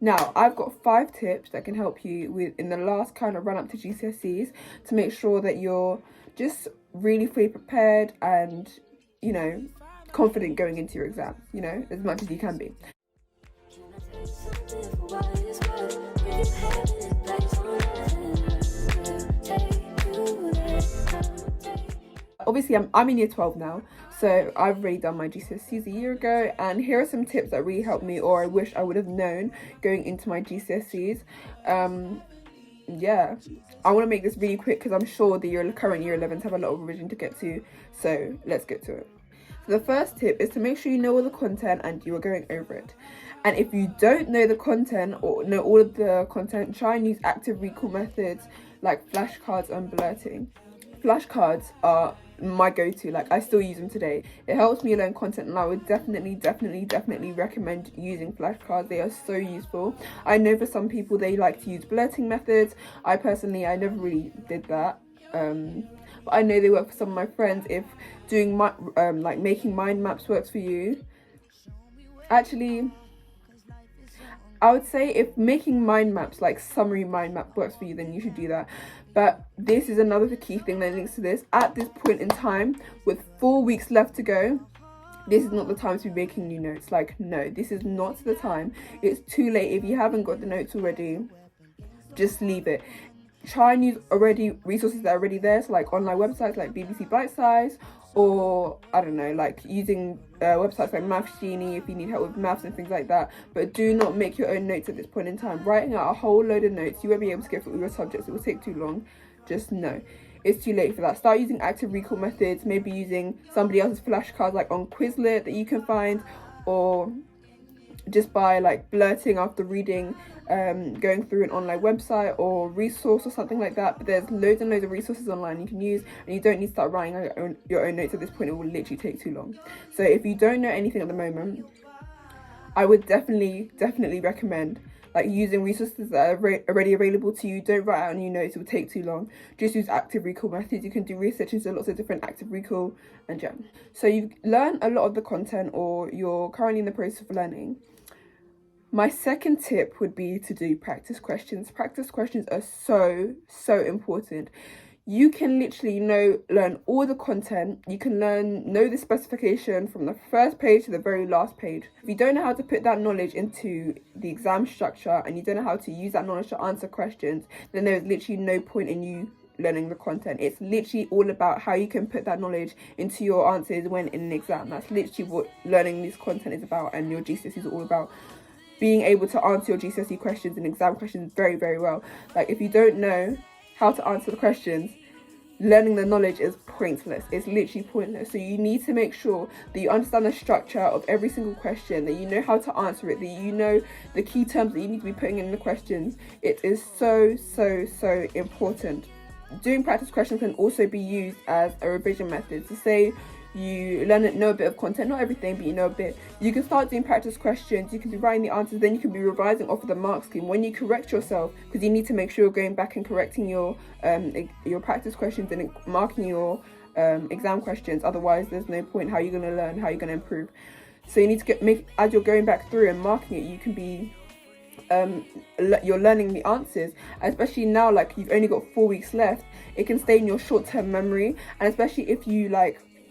Now, I've got 5 tips that can help you in the last kind of run up to GCSEs to make sure that you're just really fully prepared and, you know, confident going into your exams, you know, as much as you can be. Obviously, I'm in year 12 now, so I've already done my GCSEs a year ago, and here are some tips that really helped me, or I wish I would have known going into my GCSEs. Yeah, I want to make this really quick because I'm sure the current year 11s have a lot of revision to get to, so let's get to it. So the first tip is to make sure you know all the content and you are going over it. And if you don't know the content or know all of the content, try and use active recall methods like flashcards and blurting. Flashcards are my go-to, like I still use them today. It helps me learn content, and I would definitely recommend using flashcards. They are so useful. I know for some people they like to use blurting methods. I never really did that, but I know they work for some of my friends. If doing my like making mind maps works for you, actually I would say if making mind maps, like summary mind map, works for you, then you should do that. But this is another key thing that links to this. At this point in time, with 4 weeks left to go, this is not the time to be making new notes. Like, no, this is not the time. It's too late. If you haven't got the notes already, just leave it. Try and use resources that are already there, so like online websites like BBC Bitesize, or I don't know, like using websites like Maths Genie if you need help with maths and things like that. But do not make your own notes at this point in time. Writing out a whole load of notes, you won't be able to get through all your subjects. It will take too long. Just no, it's too late for that. Start using active recall methods, maybe using somebody else's flashcards like on Quizlet that you can find, or just by like blurting after reading, going through an online website or resource or something like that. But there's loads and loads of resources online you can use, and you don't need to start writing your own notes at this point. It will literally take too long. So if you don't know anything at the moment, I would definitely recommend like using resources that are already available to you. Don't write out new notes, it will take too long. Just use active recall methods. You can do research into lots of different active recall and yeah. So you've learned a lot of the content, or you're currently in the process of learning. My second tip would be to do practice questions. Practice questions are so important. You can literally learn all the content. You can know the specification from the first page to the very last page. If you don't know how to put that knowledge into the exam structure, and you don't know how to use that knowledge to answer questions, then there's literally no point in you learning the content. It's literally all about how you can put that knowledge into your answers when in an exam. That's literally what learning this content is about, and your GCSEs are all about. Being able to answer your GCSE questions and exam questions very well. Like, if you don't know how to answer the questions, learning the knowledge is pointless. It's literally pointless. So you need to make sure that you understand the structure of every single question, that you know how to answer it, that you know the key terms that you need to be putting in the questions. It is so important. Doing practice questions can also be used as a revision method. So say you know a bit of content, not everything, but you know a bit. You can start doing practice questions, you can be writing the answers, then you can be revising off of the mark scheme. When you correct yourself, because you need to make sure you're going back and correcting your practice questions and marking your exam questions. Otherwise, there's no point. How are you going to learn? How are you going to improve? So you need to as you're going back through and marking it, you can be you're learning the answers, especially now, like you've only got 4 weeks left. It can stay in your short-term memory, and especially if you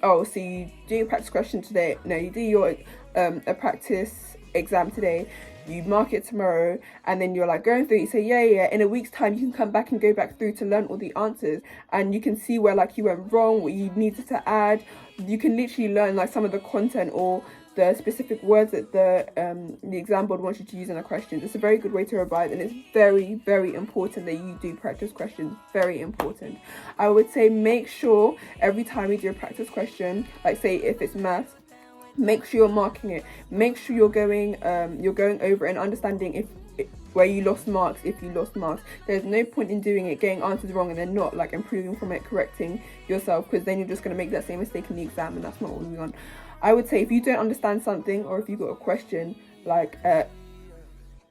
so you do your practice question today, you do your a practice exam today, you mark it tomorrow, and then you're like going through it, you say yeah, in a week's time you can come back and go back through to learn all the answers, and you can see where like you went wrong, what you needed to add. You can literally learn like some of the content or the specific words that the exam board wants you to use in a question. It's a very good way to revise, and it's very important that you do practice questions. Very important. I would say make sure every time you do a practice question, like say if it's maths, make sure you're marking it. Make sure you're going over and understanding where you lost marks. If you lost marks, there's no point in doing it, getting answers wrong, and then not like improving from it, correcting yourself, because then you're just going to make that same mistake in the exam, and that's not what we want. I would say if you don't understand something, or if you've got a question like a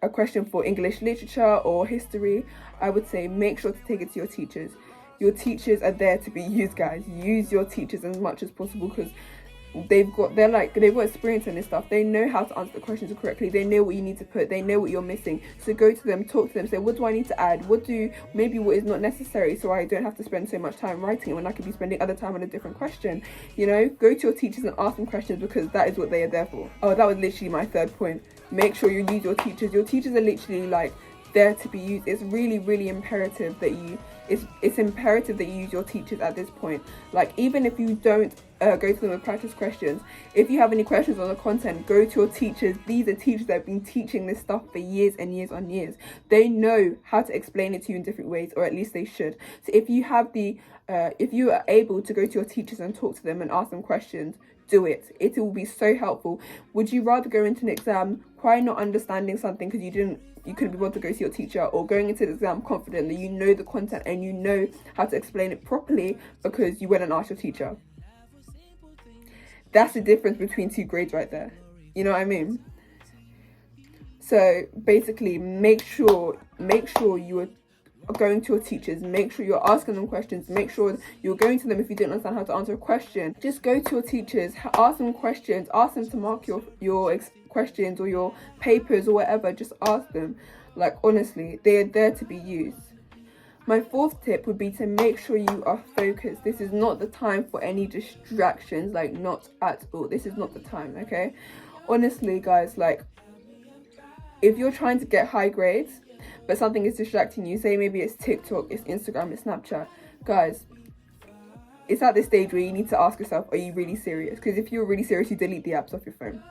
question for English literature or history, I would say make sure to take it to your teachers. Your teachers are there to be used, guys. Use your teachers as much as possible, because they've got experience in this stuff. They know how to answer the questions correctly. They know what you need to put. They know what you're missing. So go to them, talk to them, say, what do I need to add? Maybe what is not necessary, so I don't have to spend so much time writing it when I could be spending other time on a different question. You know, go to your teachers and ask them questions, because that is what they are there for. Oh, that was literally my third point. Make sure you use your teachers. Your teachers are literally like there to be used. It's really, really imperative that it's imperative that you use your teachers at this point. Like, even if you don't go to them with practice questions, if you have any questions on the content, go to your teachers. These are teachers that have been teaching this stuff for years and years on years. They know how to explain it to you in different ways, or at least they should. So if you have if you are able to go to your teachers and talk to them and ask them questions, do it. It will be so helpful. Would you rather go into an exam quite not understanding something because you couldn't be able to go to your teacher, or going into the exam confident that you know the content and you know how to explain it properly because you went and asked your teacher? That's the difference between two grades right there. You know what I mean? So basically, make sure you are going to your teachers. Make sure you're asking them questions. Make sure you're going to them if you don't understand how to answer a question. Just go to your teachers, ask them questions, ask them to mark your questions or your papers or whatever. Just ask them. Like, honestly, they are there to be used. My fourth tip would be to make sure you are focused. This is not the time for any distractions, like, not at all. This is not the time, okay? Honestly, guys, like, if you're trying to get high grades but something is distracting you, say maybe it's TikTok, it's Instagram, it's Snapchat, guys, it's at this stage where you need to ask yourself, are you really serious? Because if you're really serious, you delete the apps off your phone.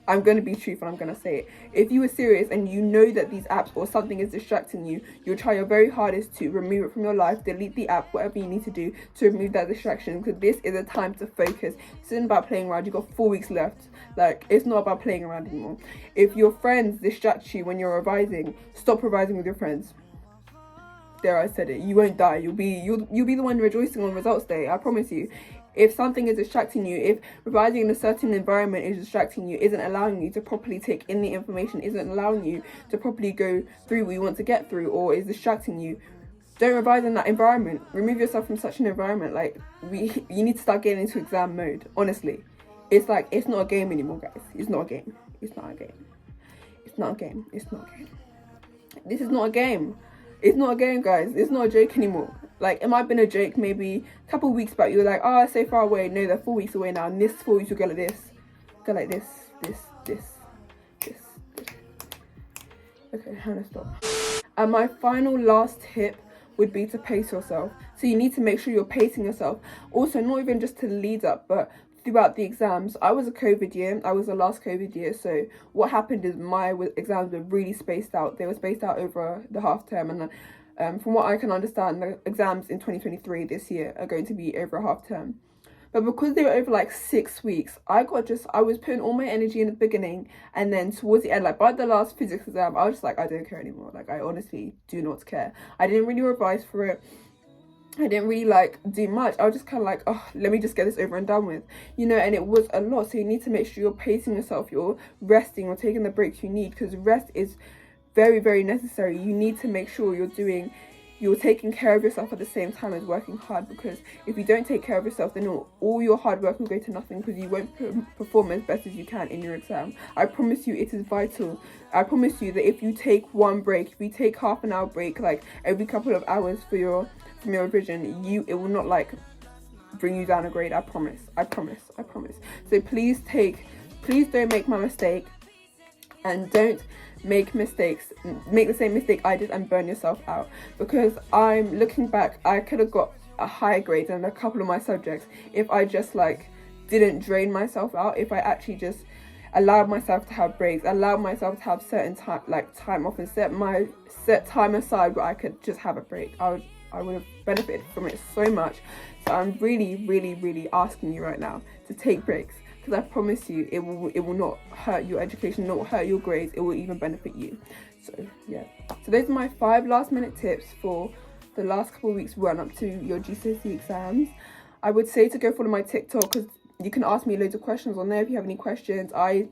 I'm going to be truthful, I'm going to say it. If you were serious and you know that these apps or something is distracting you, you'll try your very hardest to remove it from your life, delete the app, whatever you need to do to remove that distraction, because this is a time to focus. This isn't about playing around. You've got 4 weeks left. Like, it's not about playing around anymore. If your friends distract you when you're revising, stop revising with your friends. There, I said it. You won't die. You'll be the one rejoicing on results day. I promise you. If something is distracting you, if revising in a certain environment is distracting you, isn't allowing you to properly take in the information, isn't allowing you to properly go through what you want to get through, or is distracting you, don't revise in that environment. Remove yourself from such an environment. Like, you need to start getting into exam mode. Honestly, it's like, it's not a game anymore, guys. It's not a game. It's not a game. It's not a game. It's not a game. This is not a game. It's not a game, guys. It's not a joke anymore. Like, it might have been a joke maybe a couple of weeks back. You were like, oh, so far away. No, they're 4 weeks away now. And this 4 weeks will go like this. Go like this. Okay, Hannah, stop. And my final last tip would be to pace yourself. So you need to make sure you're pacing yourself. Also, not even just to the lead up, but throughout the exams. I was a COVID year. I was the last COVID year. So what happened is my exams were really spaced out. They were spaced out over the half term. And from what I can understand, the exams in 2023 this year are going to be over a half term. But because they were over like 6 weeks, I was putting all my energy in the beginning, and then towards the end, like by the last physics exam, I was just like, I don't care anymore. Like, I honestly do not care. I didn't really revise for it. I didn't really like do much. I was just kind of like, oh, let me just get this over and done with, you know. And it was a lot. So you need to make sure you're pacing yourself, you're resting, or taking the breaks you need, because rest is very, very necessary. You need to make sure you're taking care of yourself at the same time as working hard, because if you don't take care of yourself, then all your hard work will go to nothing, because you won't perform as best as you can in your exam. I promise you, it is vital. I promise you that if you take one break, if you take half an hour break, like every couple of hours from your revision, it will not like bring you down a grade. I promise. So please don't make my mistake, and don't make the same mistake I did and burn yourself out, because I'm looking back, I could have got a higher grade in a couple of my subjects if I just like didn't drain myself out, if I actually just allowed myself to have breaks, allowed myself to have certain time off, and set time aside where I could just have a break. I would have benefited from it so much. So I'm really, really, really asking you right now to take breaks, because I promise you it will not hurt your education, not hurt your grades, it will even benefit you. So yeah, so those are my 5 last minute tips for the last couple of weeks run up to your GCSE exams. I would say to go follow my TikTok, because you can ask me loads of questions on there if you have any questions. I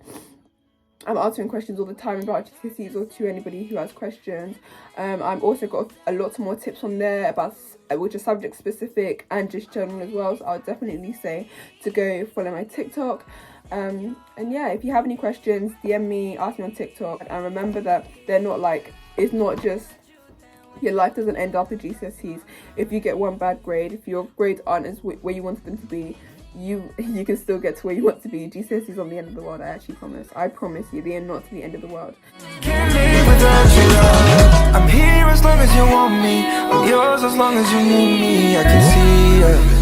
I'm answering questions all the time about GCSEs or to anybody who has questions. I've also got a lot more tips on there about which are subject specific and just general as well. So I'll definitely say to go follow my TikTok. And yeah, if you have any questions, DM me, ask me on TikTok. And remember that they're not like, it's not just, your life doesn't end after GCSEs. If you get one bad grade, if your grades aren't as where you wanted them to be, you can still get to where you want to be. GCSEs is on the end of the world, I actually promise. I promise you, they are not to the end of the world. Can't live without you, love. I'm here as long as you want me. I'm yours as long as you need me. I can see you.